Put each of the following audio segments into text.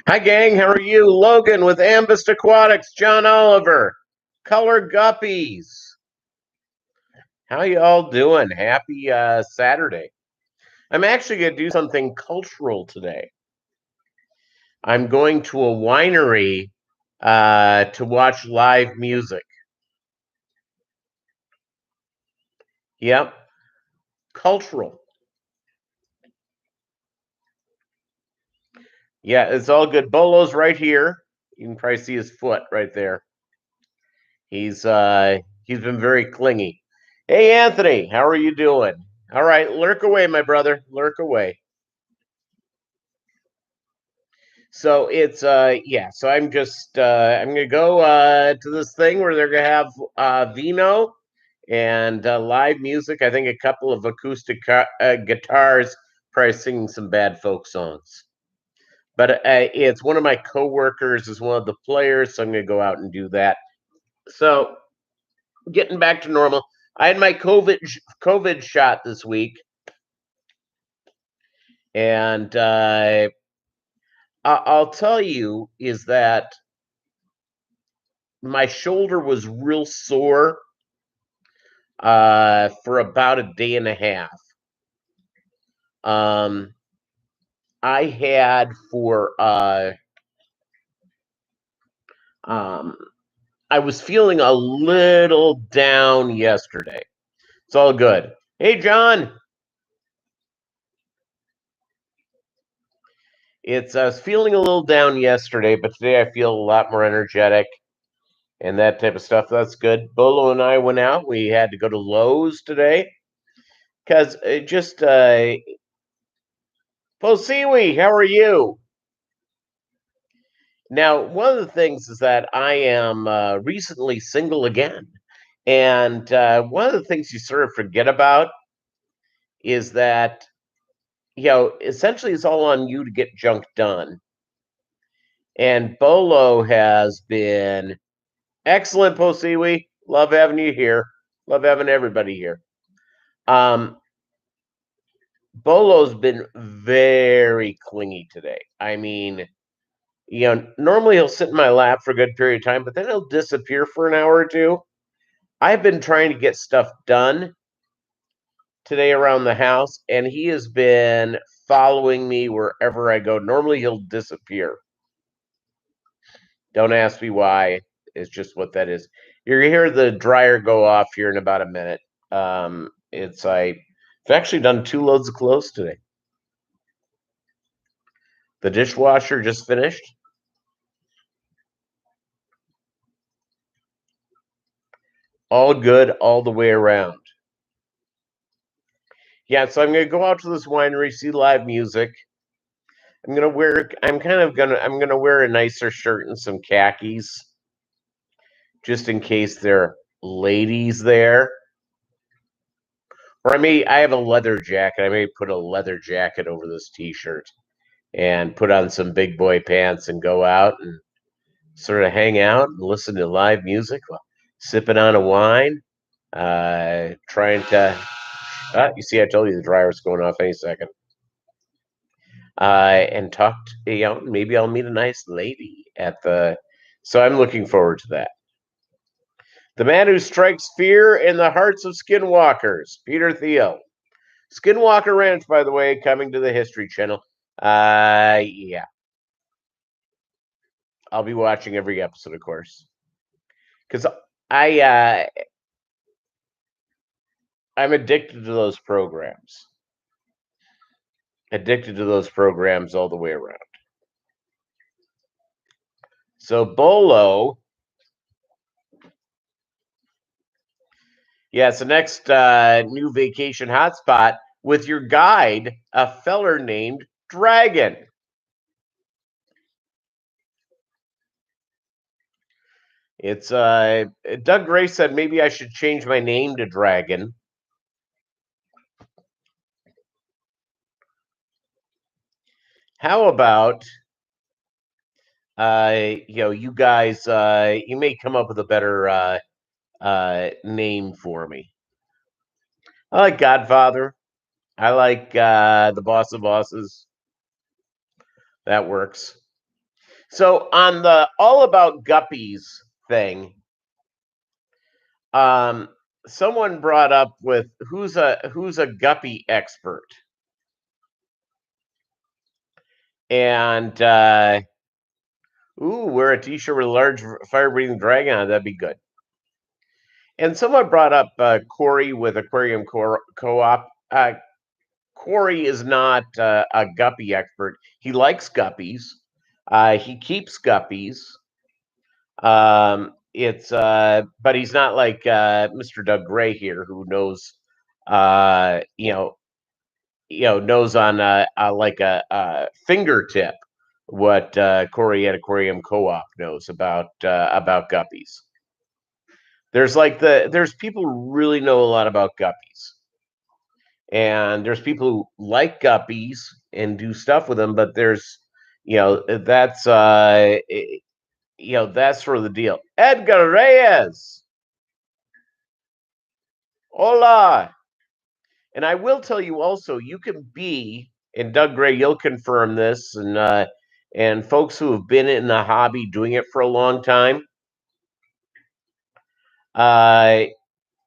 Hi, gang. How are you? Logan with Ambist Aquatics, John Oliver, Color Guppies. How you all doing? Happy Saturday. I'm actually going to do something cultural today. I'm going to a winery to watch live music. Yep. Cultural. Yeah, it's all good. Bolo's right here. You can probably see his foot right there. He's been very clingy. Hey, Anthony, how are you doing? All right, lurk away, my brother. Lurk away. So it's so I'm just I'm gonna go to this thing where they're gonna have vino and live music. I think a couple of acoustic guitars, probably singing some bad folk songs. But it's one of my coworkers is one of the players, so I'm gonna go out and do that. So getting back to normal. I had my COVID shot this week, and I'll tell you is that my shoulder was real sore for about a day and a half. I had for I was feeling a little down yesterday. It's all good. Hey, John. I was feeling a little down yesterday, but today I feel a lot more energetic and that type of stuff. That's good. Bolo and I went out. We had to go to Lowe's today because it just Posiwi, how are you? Now, one of the things is that I am recently single again. And one of the things you sort of forget about is that, essentially it's all on you to get junk done. And Bolo has been excellent, Posiwi. Love having you here. Love having everybody here. Bolo's been very clingy today. I mean, normally he'll sit in my lap for a good period of time, but then he'll disappear for an hour or two. I've been trying to get stuff done today around the house, and he has been following me wherever I go. Normally he'll disappear. Don't ask me why. It's just what that is. You're gonna hear the dryer go off here in about a minute. I've actually done 2 loads of clothes today. The dishwasher just finished. All good all the way around. Yeah, so I'm gonna go out to this winery, see live music. I'm gonna wear a nicer shirt and some khakis, just in case there are ladies there. Or I have a leather jacket. I may put a leather jacket over this t-shirt and put on some big boy pants and go out and sort of hang out and listen to live music while sipping on a wine. Trying to you see, I told you the dryer's going off any second. And talked, maybe I'll meet a nice lady at the. So I'm looking forward to that. The man who strikes fear in the hearts of skinwalkers, Peter Thiel. Skinwalker Ranch, by the way, coming to the History Channel. Yeah. I'll be watching every episode, of course. Because I'm addicted to those programs. Addicted to those programs all the way around. So Bolo. Yeah, it's the next new vacation hotspot with your guide, a feller named Dragon. It's Doug Gray said maybe I should change my name to Dragon. How about you guys you may come up with a better name for me. I like Godfather. I like the Boss of Bosses. That works. So on the All About Guppies thing, um, someone brought up with who's a guppy expert, and wear a T-shirt with a large fire-breathing dragon on. That'd be good. And someone brought up Corey with Aquarium Co-op. Corey is not a guppy expert. He likes guppies. He keeps guppies. But he's not like Mr. Doug Gray here, who knows, uh, you know, knows on like a fingertip what Corey at Aquarium Co-op knows about guppies. There's people who really know a lot about guppies, and there's people who like guppies and do stuff with them, but there's that's that's sort of the deal. Edgar Reyes, hola. And I will tell you also, you can be, and Doug Gray, you'll confirm this, and folks who have been in the hobby doing it for a long time,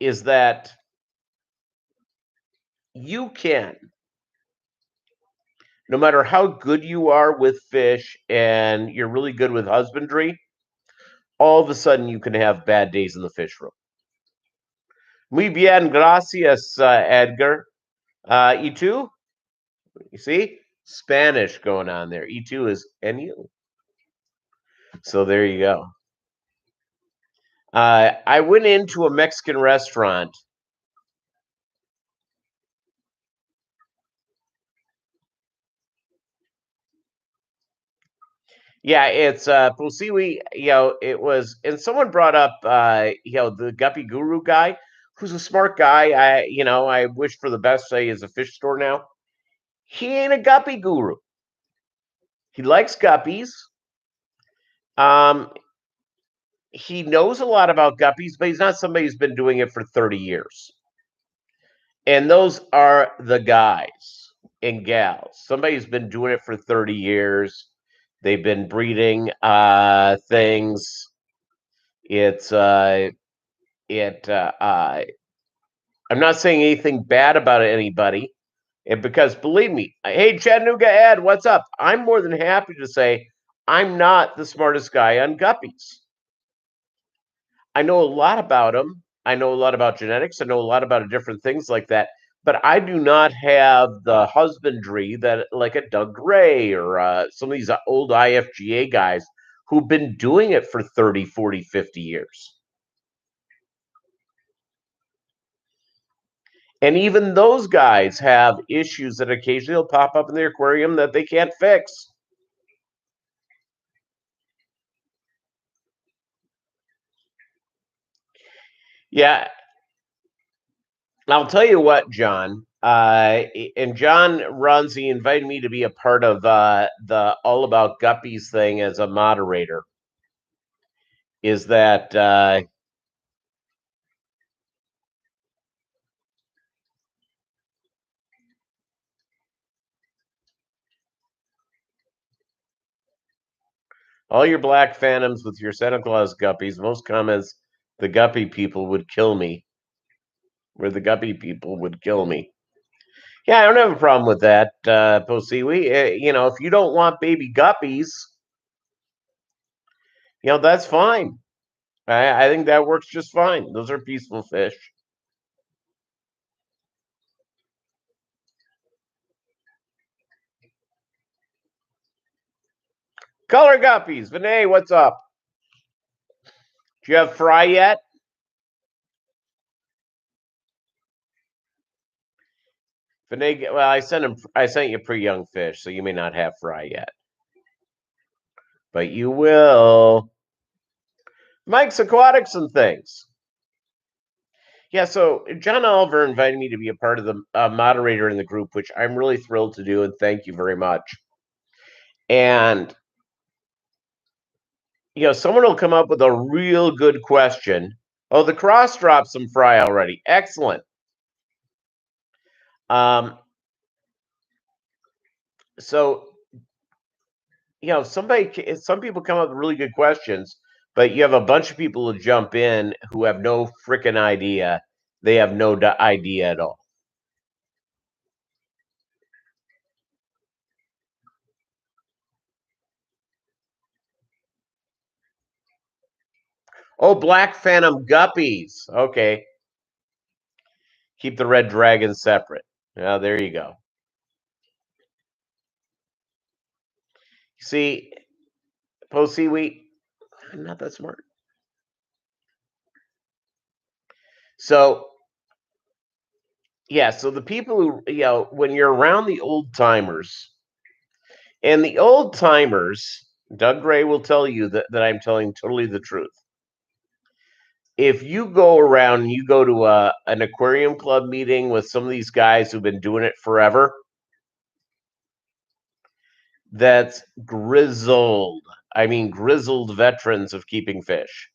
is that you can, no matter how good you are with fish and you're really good with husbandry, all of a sudden you can have bad days in the fish room. Muy bien, gracias, Edgar. Y tú? You see? Spanish going on there. E2 is NU. So there you go. I went into a Mexican restaurant. Yeah, it's Pulsiwi, it was, and someone brought up the Guppy Guru guy, who's a smart guy. I wish for the best, say, is a fish store now. He ain't a Guppy Guru. He likes guppies. Um, he knows a lot about guppies, but he's not somebody who's been doing it for 30 years. And those are the guys and gals. Somebody who's been doing it for 30 years. They've been breeding things. It's I'm not saying anything bad about anybody, and because believe me, hey Chattanooga Ed, what's up? I'm more than happy to say I'm not the smartest guy on guppies. I know a lot about them. I know a lot about genetics. I know a lot about different things like that. But I do not have the husbandry that like a Doug Gray or some of these old IFGA guys who've been doing it for 30, 40, 50 years. And even those guys have issues that occasionally will pop up in the aquarium that they can't fix. Yeah, I'll tell you what, John. And John runs. He invited me to be a part of the All About Guppies thing as a moderator. Is that all your black phantoms with your Santa Claus guppies? Most comments, the guppy people would kill me. Where the guppy people would kill me. Yeah, I don't have a problem with that, Posiwi. If you don't want baby guppies, that's fine. I think that works just fine. Those are peaceful fish. Color guppies. Vinay, what's up? Do you have fry yet? Vinay, well, I sent you pre-young fish, so you may not have fry yet. But you will. Mike's Aquatics and Things. Yeah, so John Oliver invited me to be a part of the moderator in the group, which I'm really thrilled to do, and thank you very much. And someone will come up with a real good question. Oh, the cross dropped some fry already. Excellent. So some people come up with really good questions, but you have a bunch of people who jump in who have no freaking idea. They have no idea at all. Oh, Black Phantom Guppies. Okay. Keep the red dragon separate. Yeah, there you go. See, post seaweed, I'm not that smart. So yeah, so the people who when you're around the old timers, and the old timers, Doug Gray will tell you that I'm telling totally the truth. If you go around and you go to an aquarium club meeting with some of these guys who've been doing it forever, that's grizzled. I mean, grizzled veterans of keeping fish.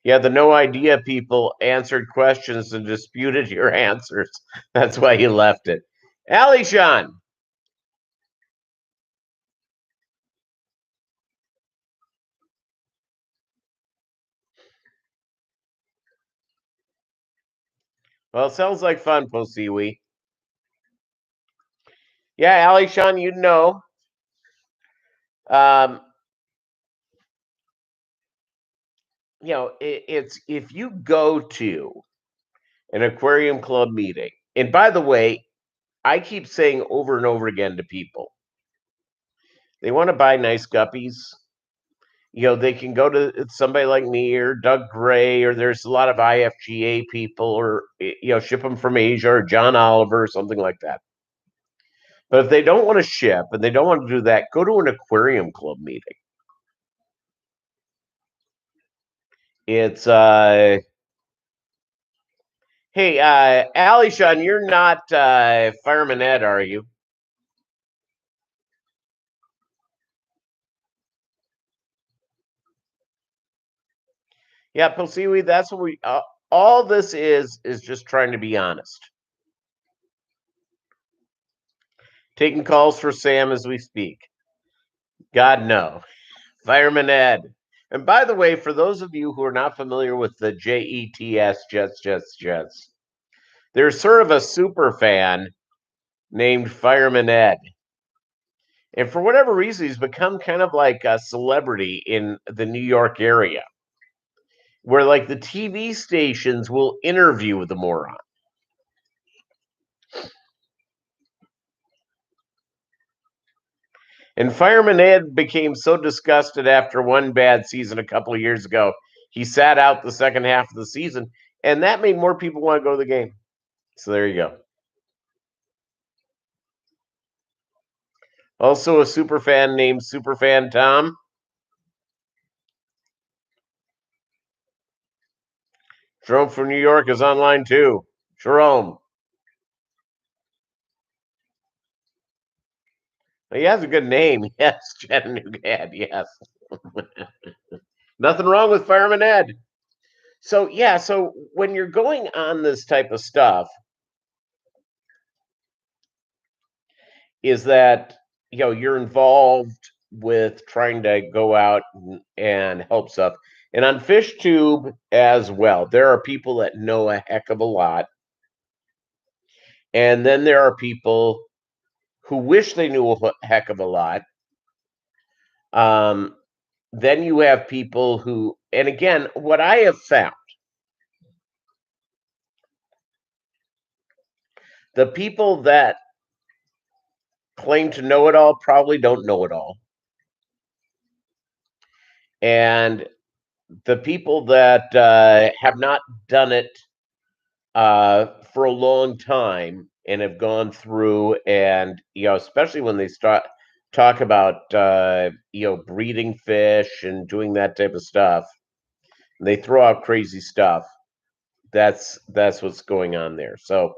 Yeah, the no idea people answered questions and disputed your answers. That's why you left it. Ali Sean. Well, sounds like fun, Posiwi. Yeah, Ali Sean, you know. Um, it's if you go to an aquarium club meeting, and by the way, I keep saying over and over again to people, they want to buy nice guppies. They can go to somebody like me or Doug Gray, or there's a lot of IFGA people, or ship them from Asia or John Oliver or something like that. But if they don't want to ship and they don't want to do that, go to an aquarium club meeting. It's hey, Ali Sean, you're not Fireman Ed, are you? Yeah, Posiwi, that's what we. All this is just trying to be honest. Taking calls for Sam as we speak. God no, Fireman Ed. And by the way, for those of you who are not familiar with the Jets, there's sort of a super fan named Fireman Ed. And for whatever reason, he's become kind of like a celebrity in the New York area, where like the TV stations will interview the moron. And Fireman Ed became so disgusted after one bad season a couple of years ago, he sat out the second half of the season, and that made more people want to go to the game. So there you go. Also, a super fan named Superfan Tom. Jerome from New York is online too. Jerome. He has a good name. Yes, Chattanooga Ed. Yes. Nothing wrong with Fireman Ed. So, yeah, so when you're going on this type of stuff, is that, you're involved with trying to go out and help stuff. And on FishTube as well, there are people that know a heck of a lot. And then there are people who wish they knew a heck of a lot. Um, then you have people who, and again, what I have found, the people that claim to know it all probably don't know it all. And the people that have not done it for a long time and have gone through, and especially when they start talk about breeding fish and doing that type of stuff, they throw out crazy stuff. That's what's going on there. So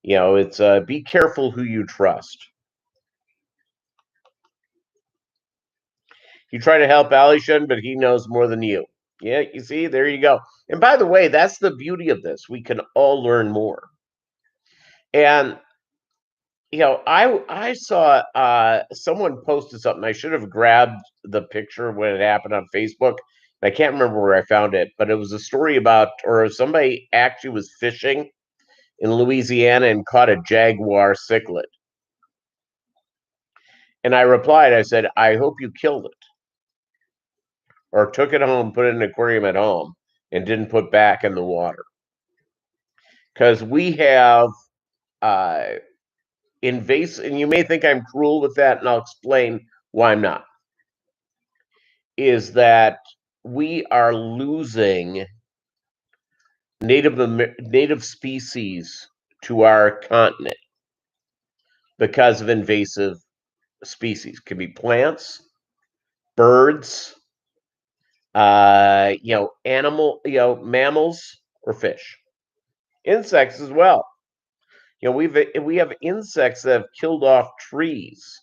it's be careful who you trust. You try to help Alishan, but he knows more than you. Yeah, you see, there you go. And by the way, that's the beauty of this. We can all learn more. And I saw someone posted something. I should have grabbed the picture when it happened on Facebook. I can't remember where I found it, but it was a story about, or somebody actually was fishing in Louisiana and caught a jaguar cichlid. And I replied, I said, I hope you killed it or took it home, put it in an aquarium at home, and didn't put back in the water. Because we have invasive, and you may think I'm cruel with that, and I'll explain why I'm not, is that we are losing native species to our continent because of invasive species. Could be plants, birds, mammals or fish, insects as well. We have insects that have killed off trees.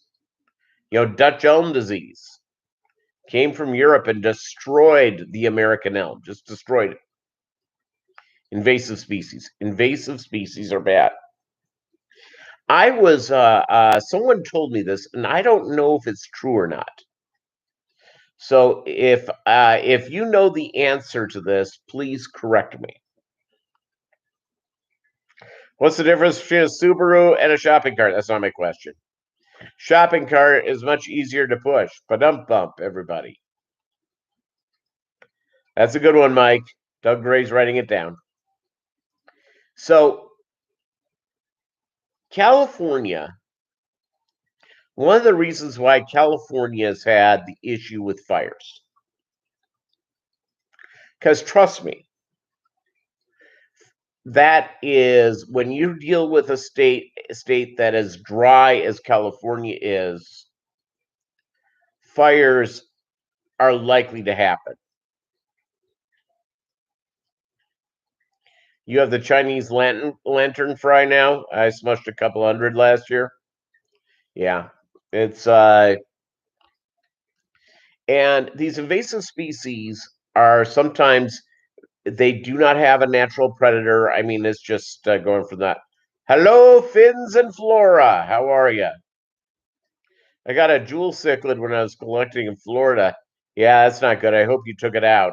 Dutch elm disease came from Europe and destroyed the American elm, just destroyed it. Invasive species. Invasive species are bad. I was someone told me this, and I don't know if it's true or not. So if you know the answer to this, please correct me. What's the difference between a Subaru and a shopping cart? That's not my question. Shopping cart is much easier to push. Ba-dump bump, everybody. That's a good one, Mike. Doug Gray's writing it down. So California, one of the reasons why California has had the issue with fires, because trust me, that is when you deal with a state that as dry as California is, fires are likely to happen. You have the Chinese lantern fry now. I smushed a couple hundred last year. Yeah, it's and these invasive species are sometimes they do not have a natural predator. I mean, it's just going from that. Hello, fins and flora. How are you? I got a jewel cichlid when I was collecting in Florida. Yeah, that's not good. I hope you took it out.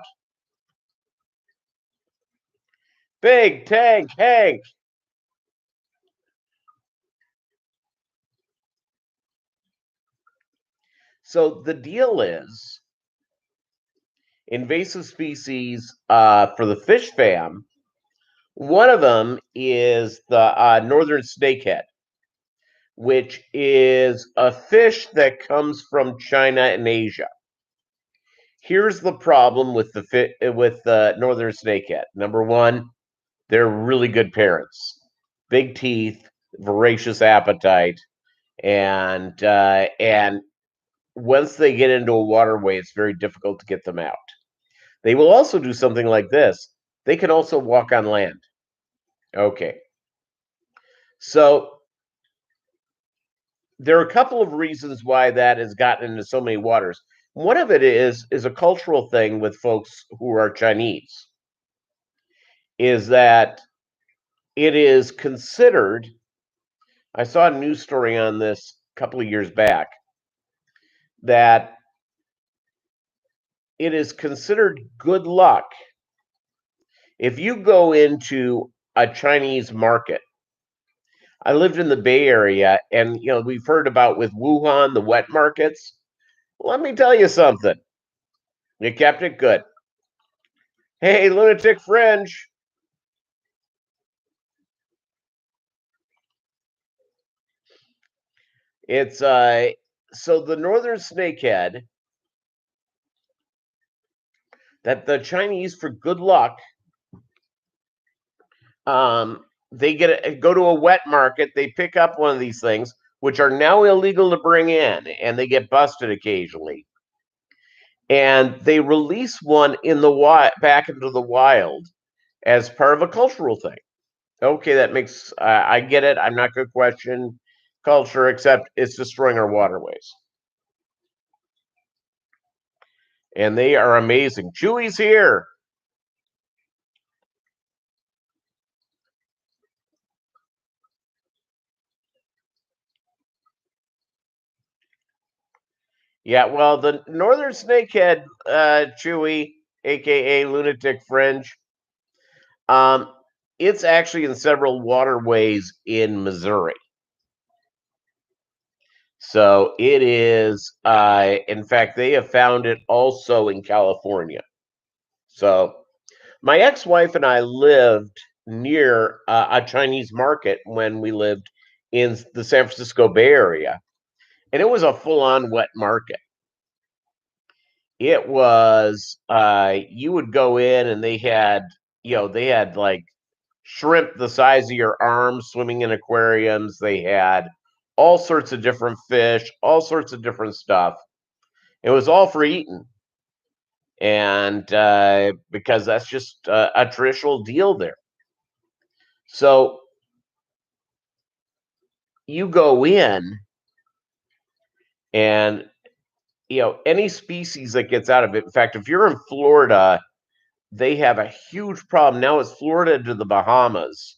Big Tank Hank. So the deal is invasive species for the fish fam. One of them is the northern snakehead, which is a fish that comes from China and Asia. Here's the problem with the northern snakehead. Number one, they're really good parents, big teeth, voracious appetite, and once they get into a waterway, it's very difficult to get them out. They will also do something like this. They can also walk on land. Okay. So there are a couple of reasons why that has gotten into so many waters. One of it is a cultural thing with folks who are Chinese, is that it is considered. I saw a news story on this a couple of years back that it is considered good luck if you go into a Chinese market. I lived in the Bay Area, and we've heard about with Wuhan the wet markets. Let me tell you something. You kept it good. Hey, lunatic fringe. It's so the northern snakehead that the Chinese, for good luck, they go to a wet market, they pick up one of these things, which are now illegal to bring in, and they get busted occasionally. And they release one in the back into the wild as part of a cultural thing. Okay, that makes I get it. I'm not going to question culture, except it's destroying our waterways. And they are amazing. Chewy's here. Yeah, well, the northern snakehead, Chewy, aka lunatic fringe, um, it's actually in several waterways in Missouri. So it is, in fact, they have found it also in California. So my ex-wife and I lived near a Chinese market when we lived in the San Francisco Bay Area, and it was a full-on wet market. It was you would go in and they had like shrimp the size of your arm swimming in aquariums. They had all sorts of different fish, all sorts of different stuff. It was all for eating, and because that's just a traditional deal there. So you go in, and any species that gets out of it. In fact, if you're in Florida, they have a huge problem now. It's Florida to the Bahamas.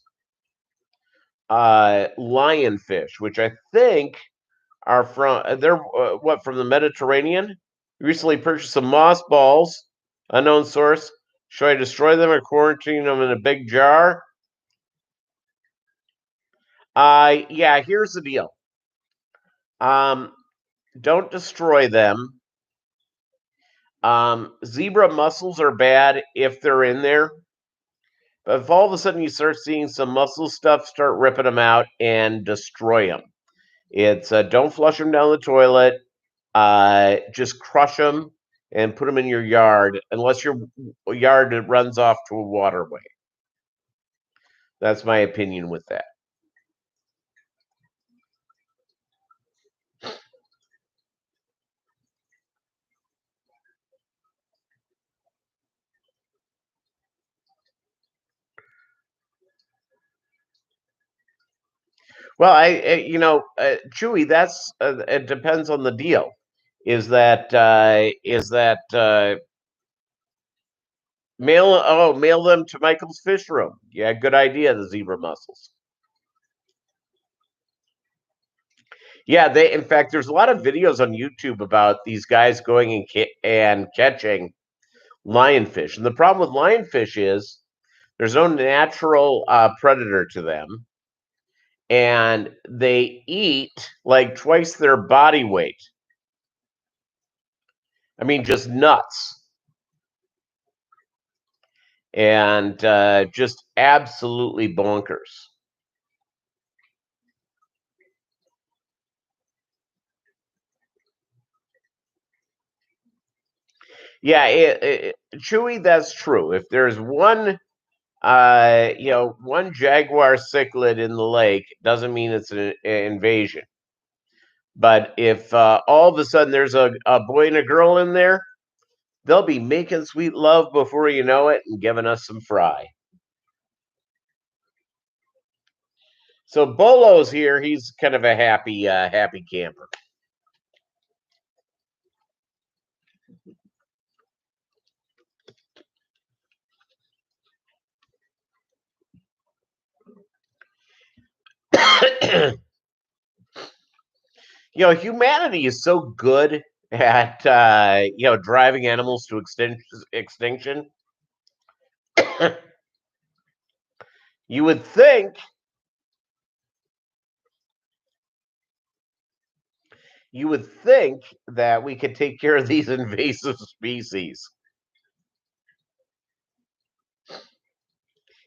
Lionfish, which I think are they're what, from the Mediterranean. Recently purchased some mossballs. Unknown source. Should I destroy them or quarantine them in a big jar? Yeah. Here's the deal. Um, don't destroy them. Zebra mussels are bad if they're in there. But if all of a sudden you start seeing some mussel stuff, start ripping them out and destroy them. It's don't flush them down the toilet. Just crush them and put them in your yard, unless your yard runs off to a waterway. That's my opinion with that. Well, Chewy, that's it depends on the deal. Is that mail them to Michael's fish room? Yeah, good idea. The zebra mussels. Yeah, they. In fact, there's a lot of videos on YouTube about these guys going and catching lionfish. And the problem with lionfish is there's no natural predator to them, and they eat like twice their body weight. I mean, just nuts, and just absolutely bonkers. Yeah, Chewy, that's true. If there's one jaguar cichlid in the lake, doesn't mean it's an invasion. But if all of a sudden there's a boy and a girl in there, they'll be making sweet love before you know it and giving us some fry. So Bolo's here. He's kind of a happy camper. Humanity is so good at driving animals to extinction. you would think you would think that we could take care of these invasive species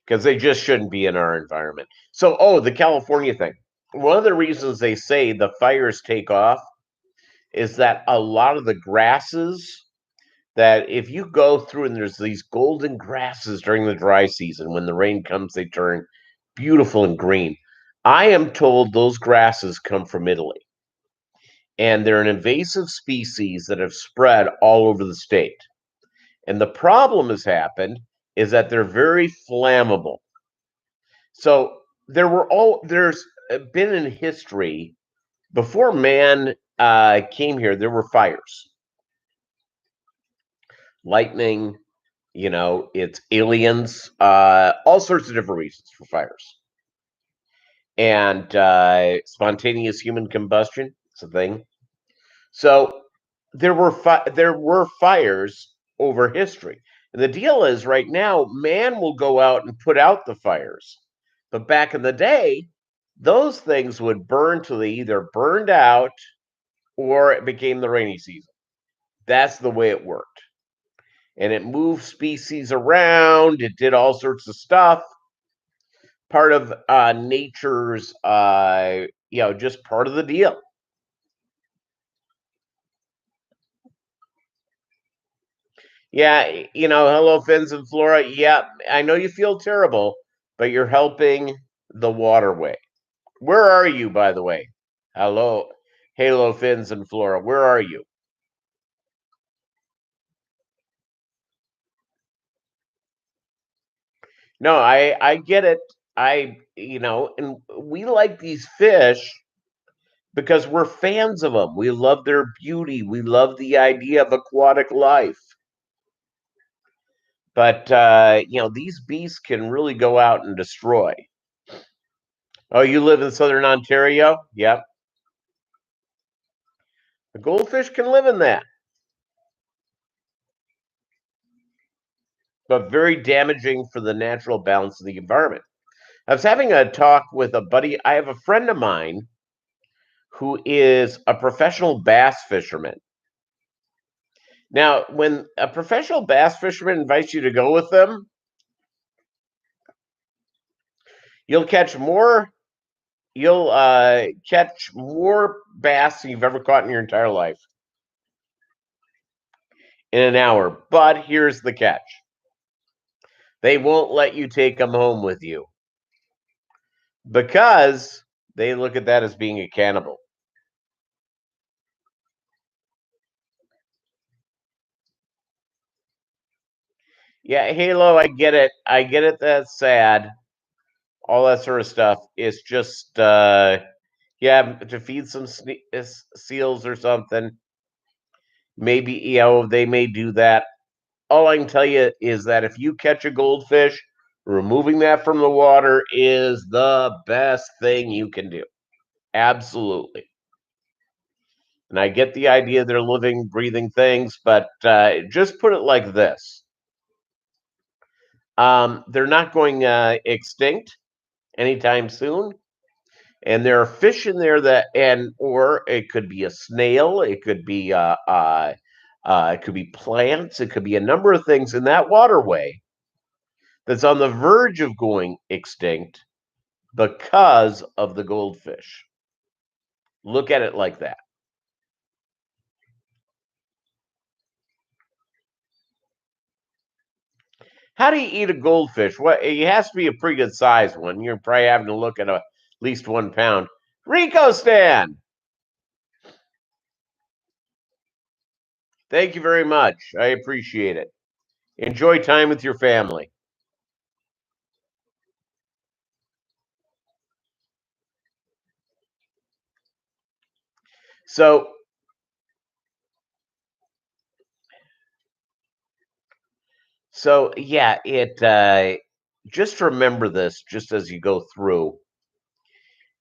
because they just shouldn't be in our environment. So, the California thing. One of the reasons they say the fires take off is that a lot of the grasses, that if you go through and there's these golden grasses during the dry season, when the rain comes, they turn beautiful and green. I am told those grasses come from Italy, and they're an invasive species that have spread all over the state. And the problem has happened is that they're very flammable. So there's been in history, before man came here, there were fires, lightning, it's aliens, all sorts of different reasons for fires. And spontaneous human combustion, it's a thing. So there were fires over history. And the deal is right now, man will go out and put out the fires. But back in the day, those things would burn till they either burned out or it became the rainy season. That's the way it worked. And it moved species around, it did all sorts of stuff. Part of nature's, just part of the deal. Yeah, hello, Fins and Flora. Yeah, I know you feel terrible, but you're helping the waterway. Where are you, by the way? Hello, Halo, Fins and Flora. Where are you? No, I get it. And we like these fish because we're fans of them. We love their beauty. We love the idea of aquatic life. But these beasts can really go out and destroy. Oh, you live in southern Ontario? Yep. The goldfish can live in that, but very damaging for the natural balance of the environment. I was having a talk with a buddy. I have a friend of mine who is a professional bass fisherman. Now, when a professional bass fisherman invites you to go with them, you'll catch more. You'll catch more bass than you've ever caught in your entire life in an hour. But here's the catch: they won't let you take them home with you because they look at that as being a cannibal. Yeah, Halo, I get it. I get it. That's sad. All that sort of stuff. It's just, yeah, to feed some seals or something. Maybe, they may do that. All I can tell you is that if you catch a goldfish, removing that from the water is the best thing you can do. Absolutely. And I get the idea they're living, breathing things, but just put it like this: they're not going extinct anytime soon, and there are fish in there or it could be a snail, it could be plants, it could be a number of things in that waterway that's on the verge of going extinct because of the goldfish. Look at it like that. How do you eat a goldfish? What, it has to be a pretty good sized one. You're probably having to look at at least 1 pound. Rico Stan, thank you very much. I appreciate it. Enjoy time with your family. So, yeah, it just remember this just as you go through.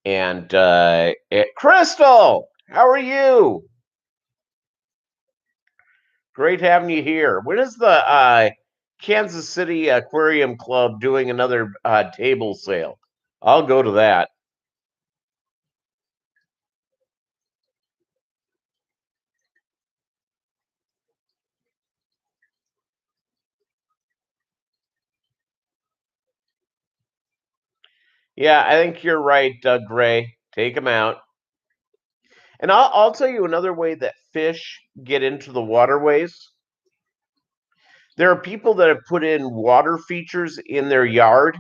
And Crystal, how are you? Great having you here. When is the Kansas City Aquarium Club doing another table sale? I'll go to that. Yeah, I think you're right, Doug Gray. Take them out. And I'll tell you another way that fish get into the waterways. There are people that have put in water features in their yard,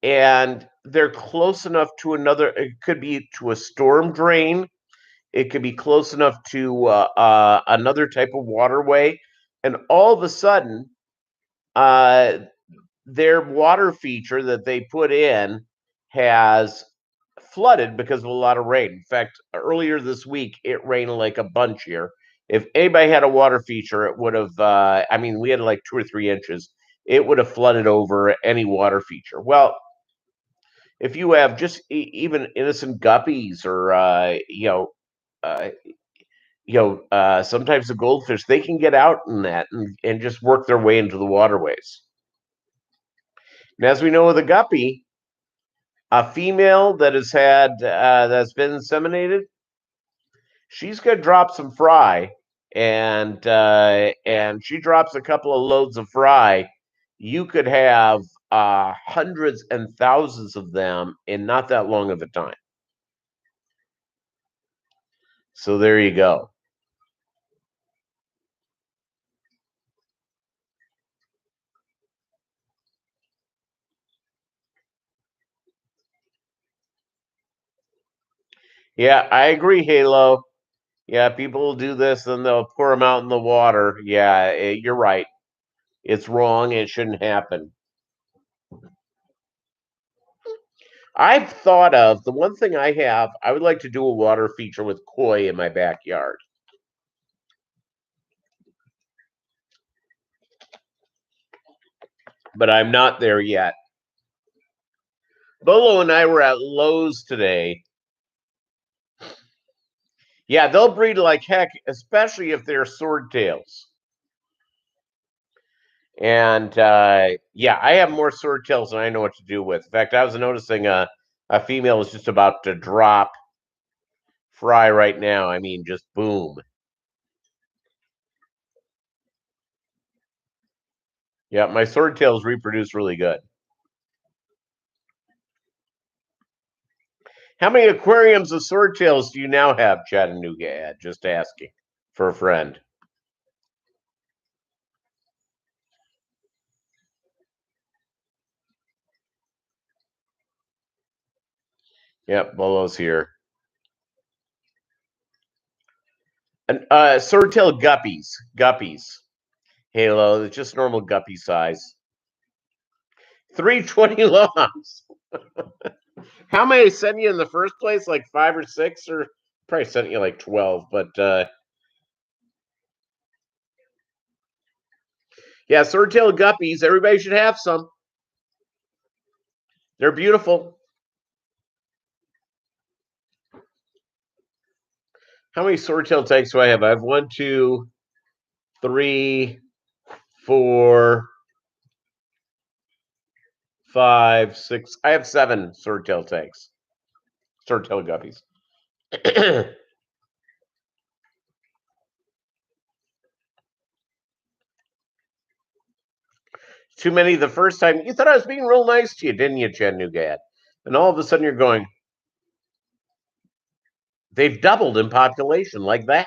and they're close enough to another. It could be to a storm drain. It could be close enough to another type of waterway, and all of a sudden, uh, their water feature that they put in has flooded because of a lot of rain. In fact, earlier this week, it rained like a bunch here. If anybody had a water feature, it would have, I mean, we had like 2 or 3 inches. It would have flooded over any water feature. Well, if you have just even innocent guppies or, uh, sometimes the goldfish, they can get out in that and just work their way into the waterways. And as we know with a guppy, a female that has that's been inseminated, she's gonna drop some fry, and she drops a couple of loads of fry. You could have hundreds and thousands of them in not that long of a time. So there you go. Yeah, I agree, Halo. Yeah, people will do this and they'll pour them out in the water. Yeah, you're right. It's wrong. It shouldn't happen. I've thought of the one thing I would like to do a water feature with koi in my backyard. But I'm not there yet. Bolo and I were at Lowe's today. Yeah, they'll breed like heck, especially if they're swordtails. And yeah, I have more swordtails than I know what to do with. In fact, I was noticing a female is just about to drop fry right now. I mean, just boom. Yeah, my swordtails reproduce really good. How many aquariums of swordtails do you now have, Chattanooga Ed? Just asking for a friend. Yep, Bolo's here. And swordtail guppies. Halo, it's just normal guppy size. 320 longs. How many sent you in the first place? Like 5 or 6, or probably sent you like 12. But yeah, swordtail guppies. Everybody should have some. They're beautiful. How many swordtail tanks do I have? I have 1, 2, 3, 4, 5, 6. I have 7 swordtail tanks. Swordtail guppies. Too many the first time. You thought I was being real nice to you, didn't you, Chattanooga? And all of a sudden you're going, they've doubled in population like that.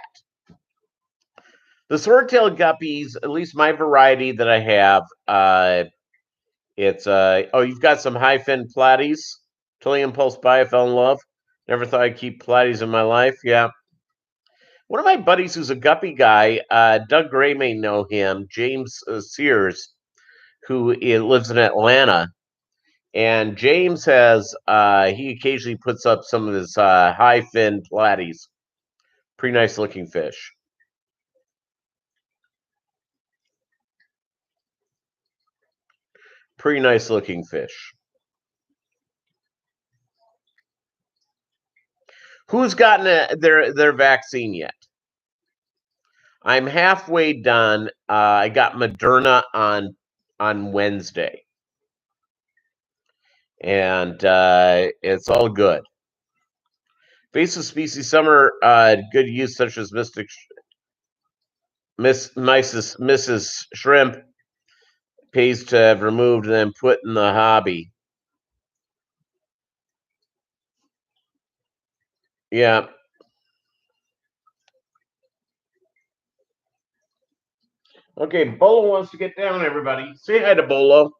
The swordtail guppies, at least my variety that I have, it's you've got some high fin platies. Totally impulse buy. I fell in love. Never thought I'd keep platies in my life. Yeah. One of my buddies who's a guppy guy, Doug Gray may know him, James Sears, who lives in Atlanta. And James has he occasionally puts up some of his high fin platies. Pretty nice looking fish. Pretty nice looking fish. Who's gotten their vaccine yet? I'm halfway done. I got Moderna on Wednesday, and it's all good. Invasive species, some are good use, such as Mrs. Shrimp pays to have removed and then put in the hobby. Yeah. Okay, Bolo wants to get down, everybody. Say hi to Bolo.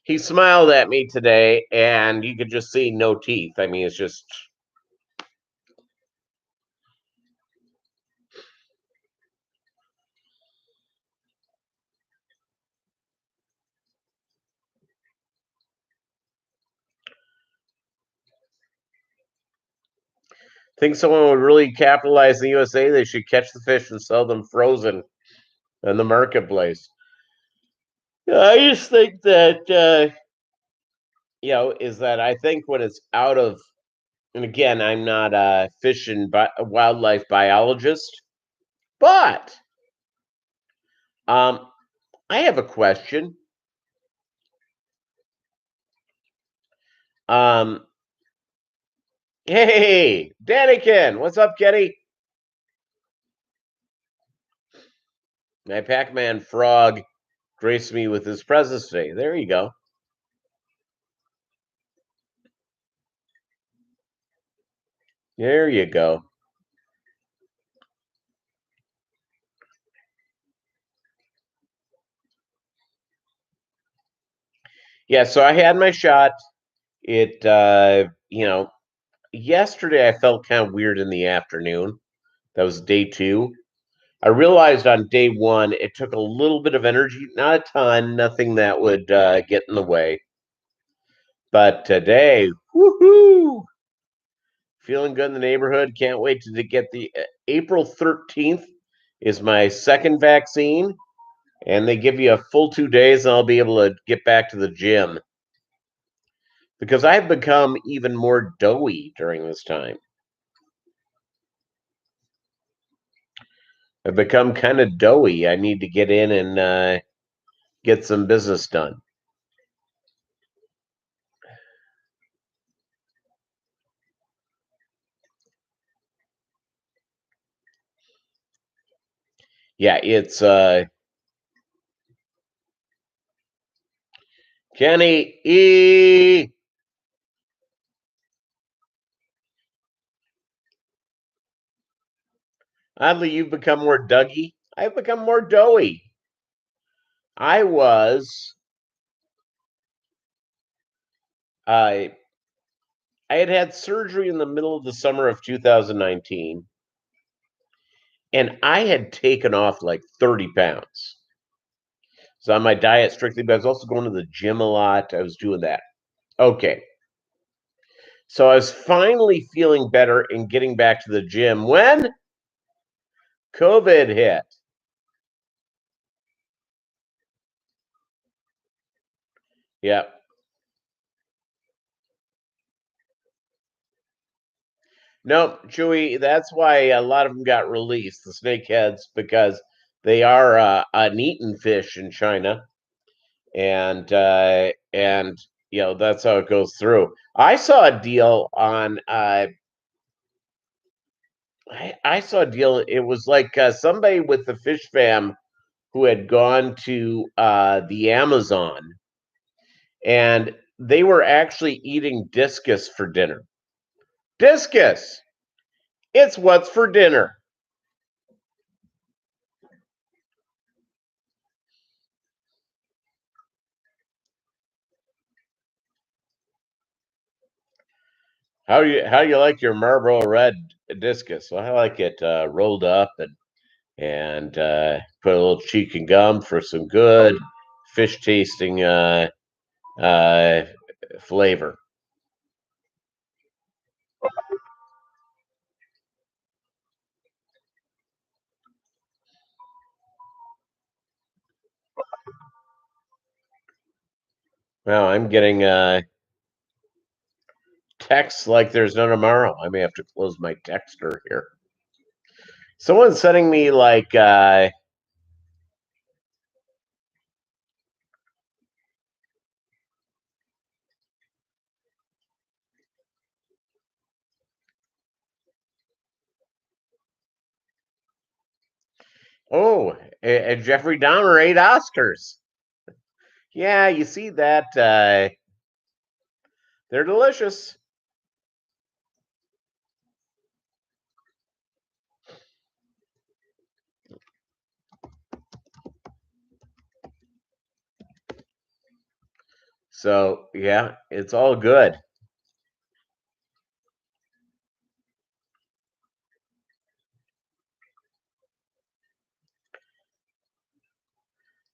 He smiled at me today, and you could just see no teeth. I mean, it's just. Think someone would really capitalize in the USA, they should catch the fish and sell them frozen in the marketplace. I just think that is that I think when it's out of, and again, I'm not a fish and wildlife biologist, but um, I have a question. Um, hey, Daniken, what's up, Kenny? My Pac-Man frog graced me with his presence today. There you go. There you go. Yeah, so I had my shot. It, yesterday I felt kind of weird in the afternoon. That was day two. I realized on day one it took a little bit of energy, not a ton, nothing that would get in the way. But today, woohoo! Feeling good in the neighborhood. Can't wait to get the April 13th is my second vaccine, and they give you a full 2 days, and I'll be able to get back to the gym because I've become even more doughy during this time. I've become kind of doughy. I need to get in and get some business done. Yeah, it's Kenny E. Oddly, you've become more Dougie. I've become more doughy. I was I I had surgery in the middle of the summer of 2019, and I had taken off like 30 pounds. So on my diet strictly, but I was also going to the gym a lot. I was doing that. Okay. So I was finally feeling better and getting back to the gym when COVID hit. Yep. No, Chewy, that's why a lot of them got released, the snakeheads, because they are an eaten fish in China. And that's how it goes through. I saw a deal on I saw a deal. It was like somebody with the fish fam who had gone to the Amazon, and they were actually eating discus for dinner. Discus, it's what's for dinner. How do you like your Marlboro Red discus? Well, I like it rolled up and put a little cheek and gum for some good fish tasting uh, flavor. Well, I'm getting texts like there's no tomorrow. I may have to close my texter here. Someone's sending me like, oh, Jeffrey Dahmer ate Oscars. Yeah, you see that? They're delicious. So yeah, it's all good.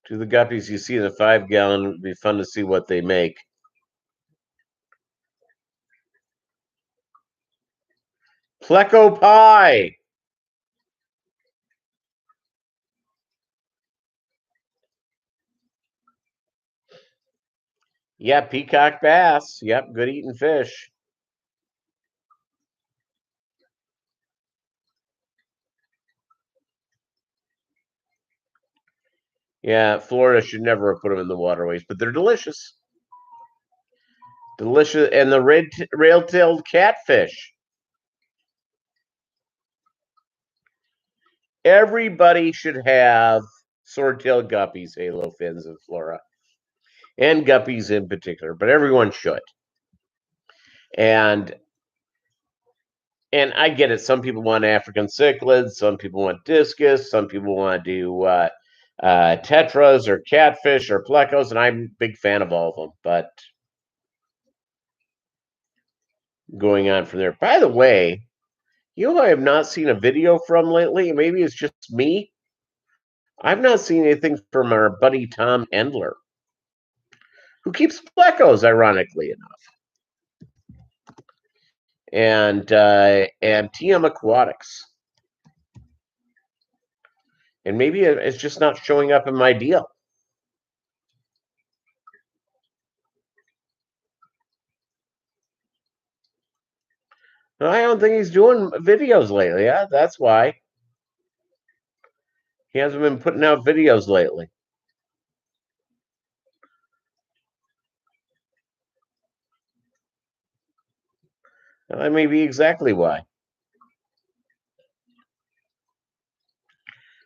To the guppies you see in the 5 gallon, it'd be fun to see what they make. Pleco pie. Yeah, peacock bass. Yep, good eating fish. Yeah, Florida should never have put them in the waterways, but they're delicious. Delicious. And the rail-tailed catfish. Everybody should have swordtail guppies, halo fins in Florida, and guppies in particular, but everyone should. And and I get it. Some people want African cichlids, some people want discus, some people want to do tetras or catfish or plecos, and I'm a big fan of all of them. But going on from there. By the way, you know who I have not seen a video from lately? Maybe it's just me. I've not seen anything from our buddy Tom Endler, who keeps plecos, ironically enough, and TM Aquatics. And maybe it's just not showing up in my deal. I don't think he's doing videos lately. Yeah, that's why he hasn't been putting out videos lately. That may be exactly why.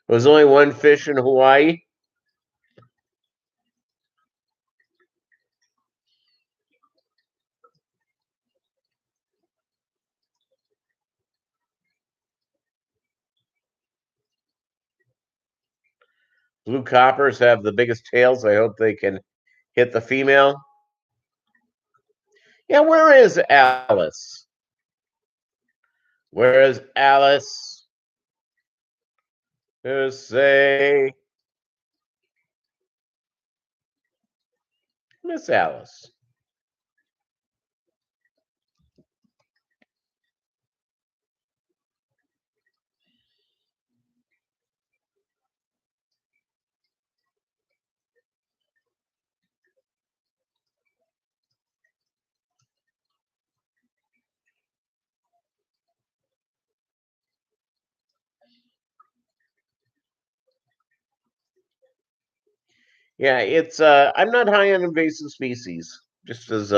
There was only one fish in Hawaii. Blue coppers have the biggest tails. I hope they can hit the female. Yeah, where is Alice? Where is Alice? To say Miss Alice. Yeah, it's I'm not high on invasive species. Just as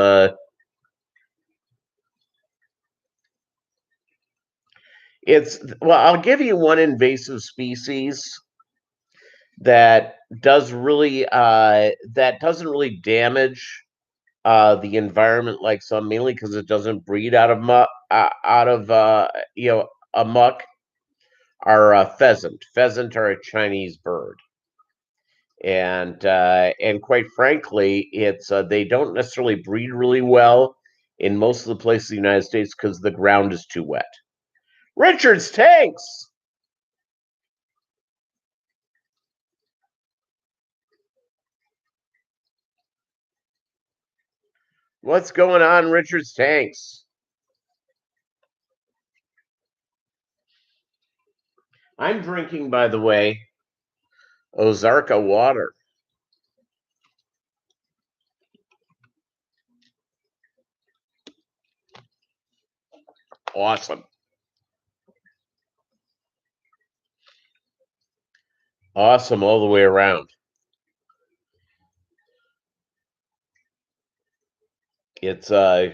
it's well, I'll give you one invasive species that doesn't really damage the environment like some, mainly because it doesn't breed out of out of a muck. Are pheasant. Pheasant are a Chinese bird, and quite frankly, it's they don't necessarily breed really well in most of the places in the United States because the ground is too wet. Richard's tanks. What's going on, Richard's tanks? I'm drinking, by the way, Ozarka water. Awesome. Awesome all the way around. It's yeah,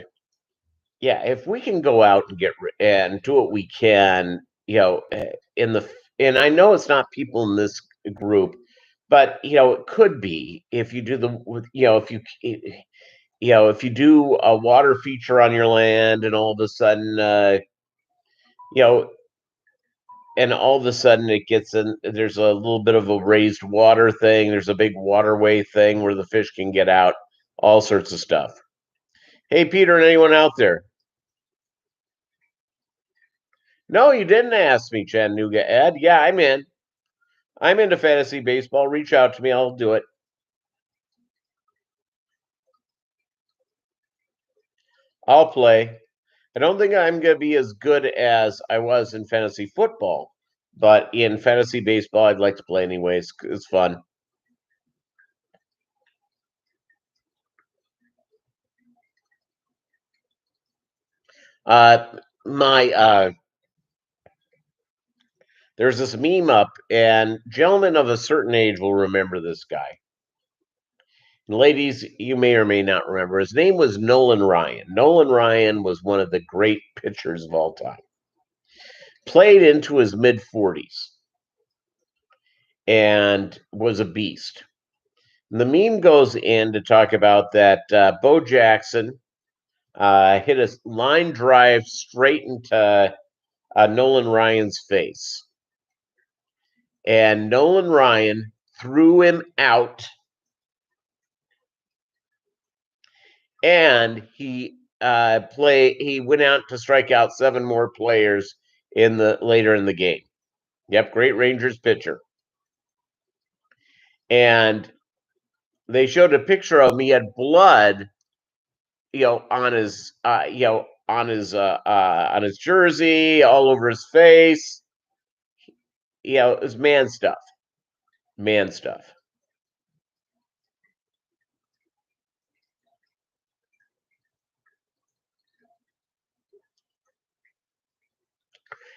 if we can go out and and do what we can, in the and I know it's not people in this group, but it could be if you do if you do a water feature on your land and all of a sudden you know and all of a sudden it gets in there's a little bit of a raised water thing, there's a big waterway thing where the fish can get out, all sorts of stuff. Hey Peter, and anyone out there? No, you didn't ask me, Chattanooga Ed. Yeah, I'm in. I'm into fantasy baseball. Reach out to me. I'll do it. I'll play. I don't think I'm going to be as good as I was in fantasy football, but in fantasy baseball, I'd like to play anyways. It's fun. My there's this meme up, and gentlemen of a certain age will remember this guy. And ladies, you may or may not remember. His name was Nolan Ryan. Nolan Ryan was one of the great pitchers of all time. Played into his mid 40s and was a beast. And the meme goes in to talk about that Bo Jackson hit a line drive straight into Nolan Ryan's face. And Nolan Ryan threw him out, and he went out to strike out 7 more players later in the game. Yep, great Rangers pitcher. And they showed a picture of him. He had blood, on his jersey, all over his face. It was man stuff. Man stuff.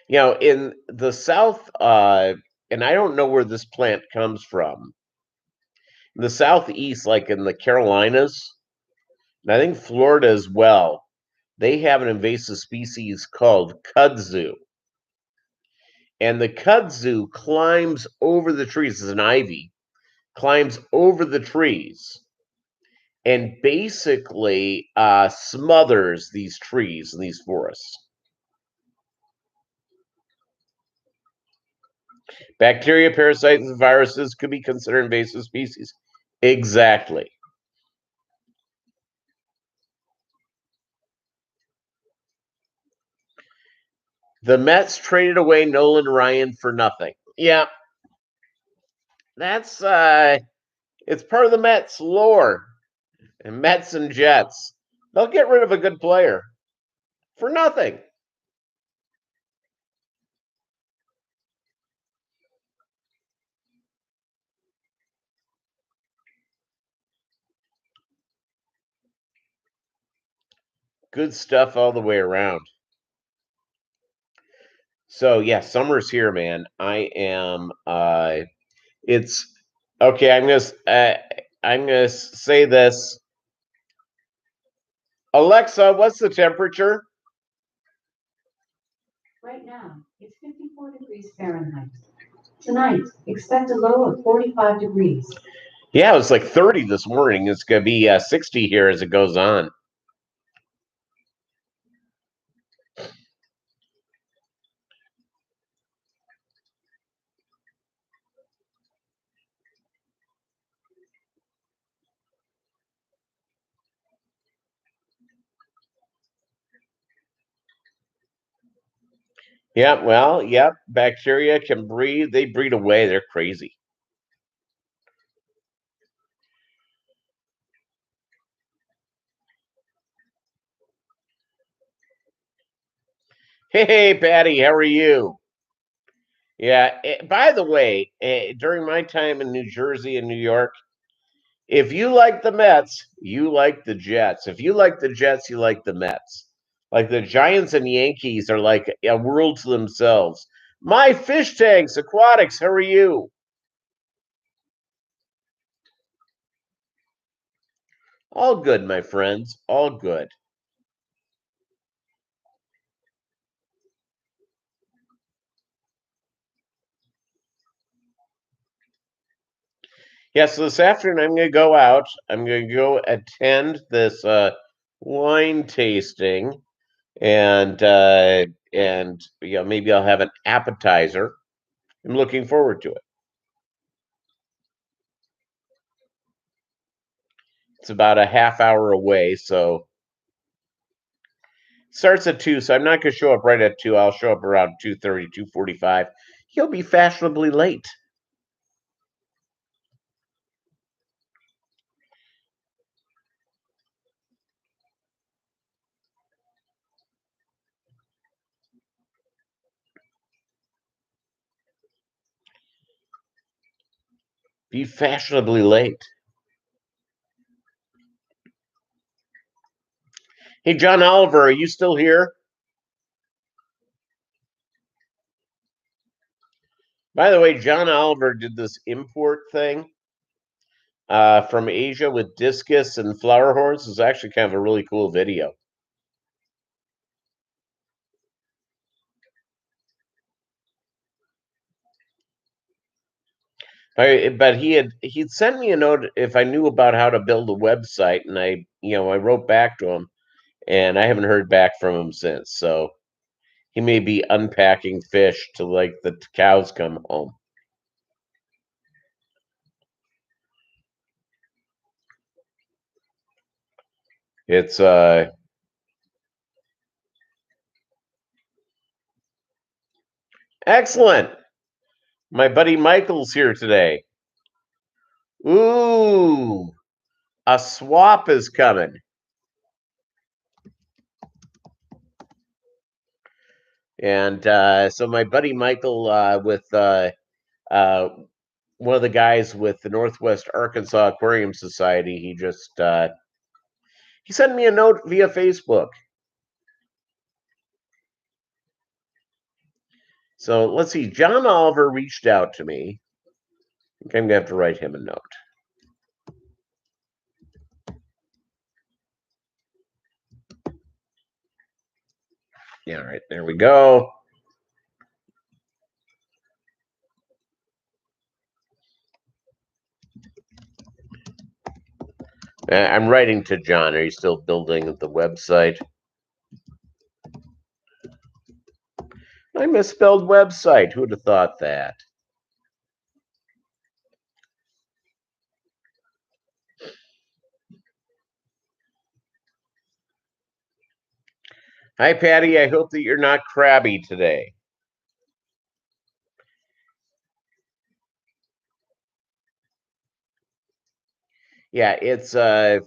In the South, and I don't know where this plant comes from. In the Southeast, like in the Carolinas, and I think Florida as well, they have an invasive species called kudzu. And the kudzu climbs over the trees, as an ivy, climbs over the trees and basically smothers these trees and these forests. Bacteria, parasites, and viruses could be considered invasive species. Exactly. The Mets traded away Nolan Ryan for nothing. Yeah. That's it's part of the Mets lore. And Mets and Jets. They'll get rid of a good player for nothing. Good stuff all the way around. So yeah, summer's here, man. I am it's okay, I'm gonna say this. Alexa, what's the temperature? Right now, it's 54 degrees Fahrenheit. Tonight, expect a low of 45 degrees. Yeah, it was like 30 this morning. It's going to be 60 here as it goes on. Yeah, well, yep. Bacteria can breed. They breed away. They're crazy. Hey, Patty, how are you? Yeah. By the way, during my time in New Jersey and New York, if you like the Mets, you like the Jets. If you like the Jets, you like the Mets. Like the Giants and Yankees are like a world to themselves. My fish tanks, aquatics, how are you? All good, my friends. All good. Yeah, so this afternoon I'm going to go out. I'm going to go attend this wine tasting, and maybe I'll have an appetizer. I'm looking forward to it. It's about a half hour away, so it starts at 2, so I'm not going to show up right at 2. I'll show up around 2:30, 2:45. He'll be fashionably late. Be fashionably late. Hey, John Oliver, are you still here? By the way, John Oliver did this import thing from Asia with discus and flower horns. It's actually kind of a really cool video. But he'd sent me a note if I knew about how to build a website, and I wrote back to him, and I haven't heard back from him since. So he may be unpacking fish till like the cows come home. It's excellent. My buddy Michael's here today. Ooh, a swap is coming. And so my buddy Michael with one of the guys with the Northwest Arkansas Aquarium Society, he sent me a note via Facebook. So let's see. John Oliver reached out to me. I think I'm gonna have to write him a note. Yeah, all right, there we go. I'm writing to John. Are you still building the website? I misspelled website. Who'd have thought that? Hi, Patty. I hope that you're not crabby today. Yeah, it's and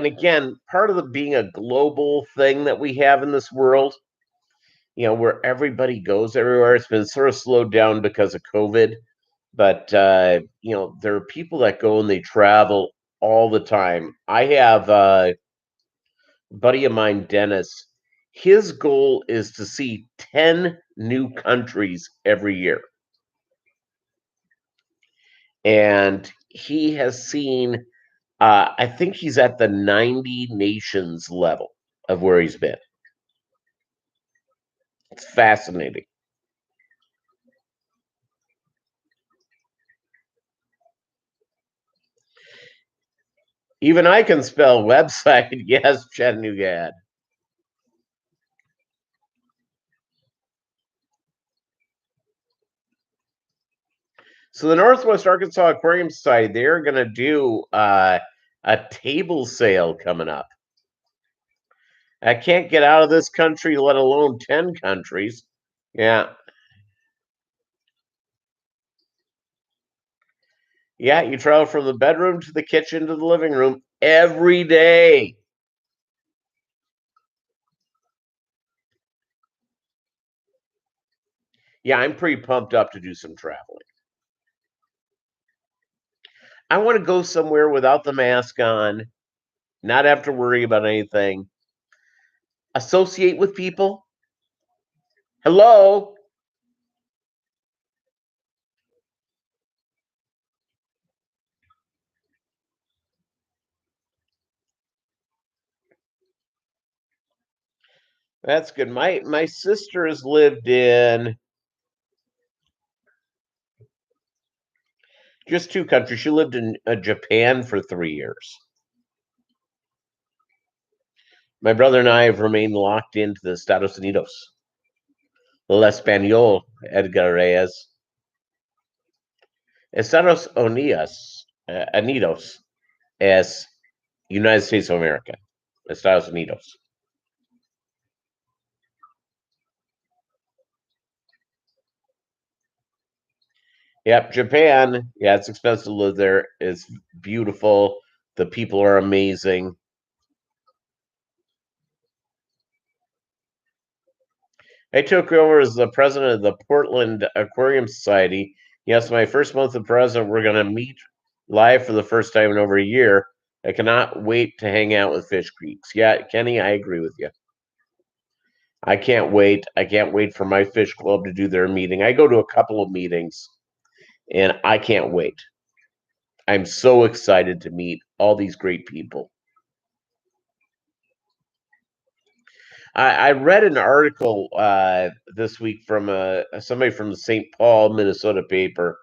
again, part of the being a global thing that we have in this world, where everybody goes everywhere. It's been sort of slowed down because of COVID, but there are people that go and they travel all the time. I have a buddy of mine, Dennis. His goal is to see 10 new countries every year. And he has seen, I think he's at the 90 nations level of where he's been. It's fascinating. Even I can spell website. Yes, Chattanooga. So the Northwest Arkansas Aquarium Society, they're going to do a table sale coming up. I can't get out of this country, let alone 10 countries. Yeah. Yeah, you travel from the bedroom to the kitchen to the living room every day. Yeah, I'm pretty pumped up to do some traveling. I want to go somewhere without the mask on, not have to worry about anything. Associate with people. Hello. That's good. My sister has lived in just two countries. She lived in Japan for 3 years. My brother and I have remained locked into the Estados Unidos. El Español, Edgar Reyes. Estados Unidos es United States of America. Estados Unidos. Yep, Japan. Yeah, it's expensive to live there. It's beautiful. The people are amazing. I took over as the president of the Portland Aquarium Society. Yes, my first month of president, we're going to meet live for the first time in over a year. I cannot wait to hang out with Fish Creeks. Yeah, Kenny, I agree with you. I can't wait. I can't wait for my fish club to do their meeting. I go to a couple of meetings, and I can't wait. I'm so excited to meet all these great people. I read an article this week from somebody from the St. Paul, Minnesota paper,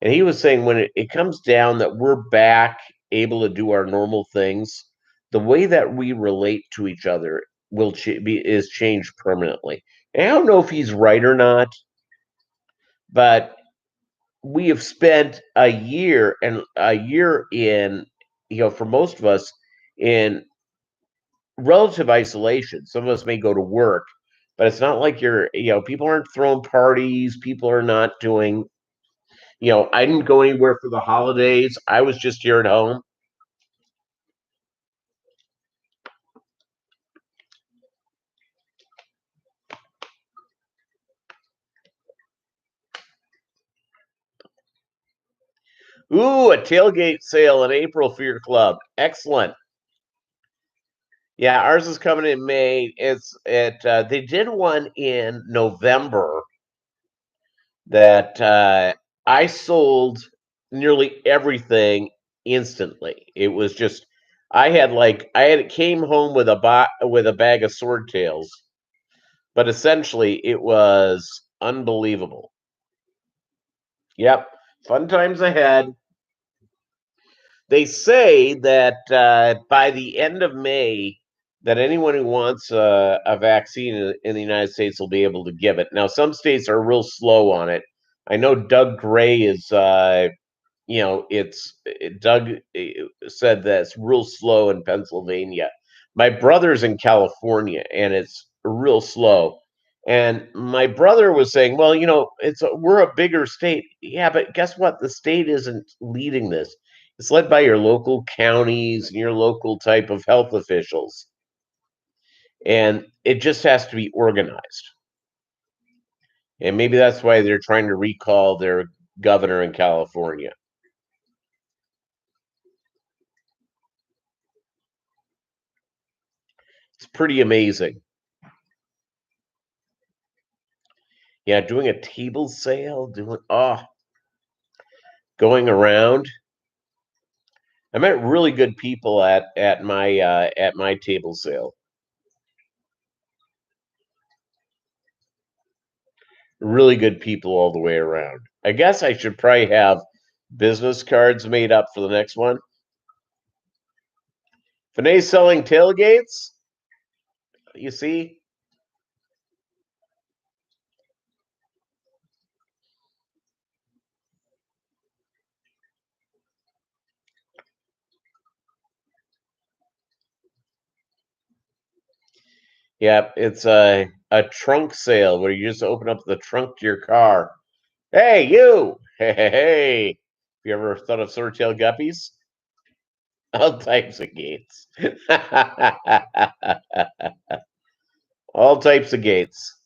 and he was saying when it comes down that we're back able to do our normal things, the way that we relate to each other is changed permanently. And I don't know if he's right or not, but we have spent a year in, for most of us, in relative isolation. Some of us may go to work, but it's not like people aren't throwing parties, people are not doing, I didn't go anywhere for the holidays. I was just here at home. Ooh, a tailgate sale in April for your club. Excellent. Yeah, ours is coming in May. They did one in November that I sold nearly everything instantly. It was just I had came home with with a bag of swordtails, but essentially it was unbelievable. Yep, fun times ahead. They say that by the end of May, that anyone who wants a vaccine in the United States will be able to give it. Now, some states are real slow on it. I know Doug Gray is Doug said that it's real slow in Pennsylvania. My brother's in California, and it's real slow. And my brother was saying, well, we're a bigger state. Yeah, but guess what? The state isn't leading this. It's led by your local counties and your local type of health officials. And it just has to be organized. And maybe that's why they're trying to recall their governor in California. It's pretty amazing. Yeah, doing a table sale, going around. I met really good people at my table sale. Really good people all the way around. I guess I should probably have business cards made up for the next one. Finney's selling tailgates. You see? Yep, it's a trunk sale where you just open up the trunk to your car. Hey, you! Hey, hey, hey! You ever thought of Swordtail Guppies? All types of gates. All types of gates.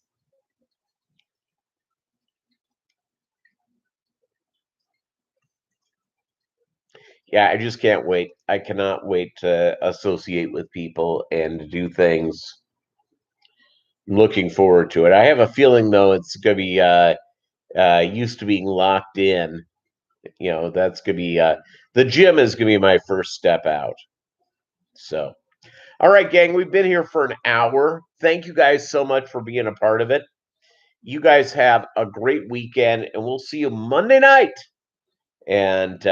Yeah, I just can't wait. I cannot wait to associate with people and to do things. I'm looking forward to it. I have a feeling though it's gonna be used to being locked in. That's gonna be the gym is gonna be my first step out. So, all right, gang, we've been here for an hour. Thank you guys so much for being a part of it. You guys have a great weekend, and we'll see you Monday night. And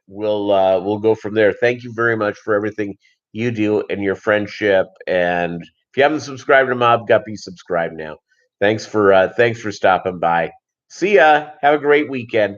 we'll go from there. Thank you very much for everything you do and your friendship. And if you haven't subscribed to Mob Guppy, subscribe now. Thanks for stopping by. See ya. Have a great weekend.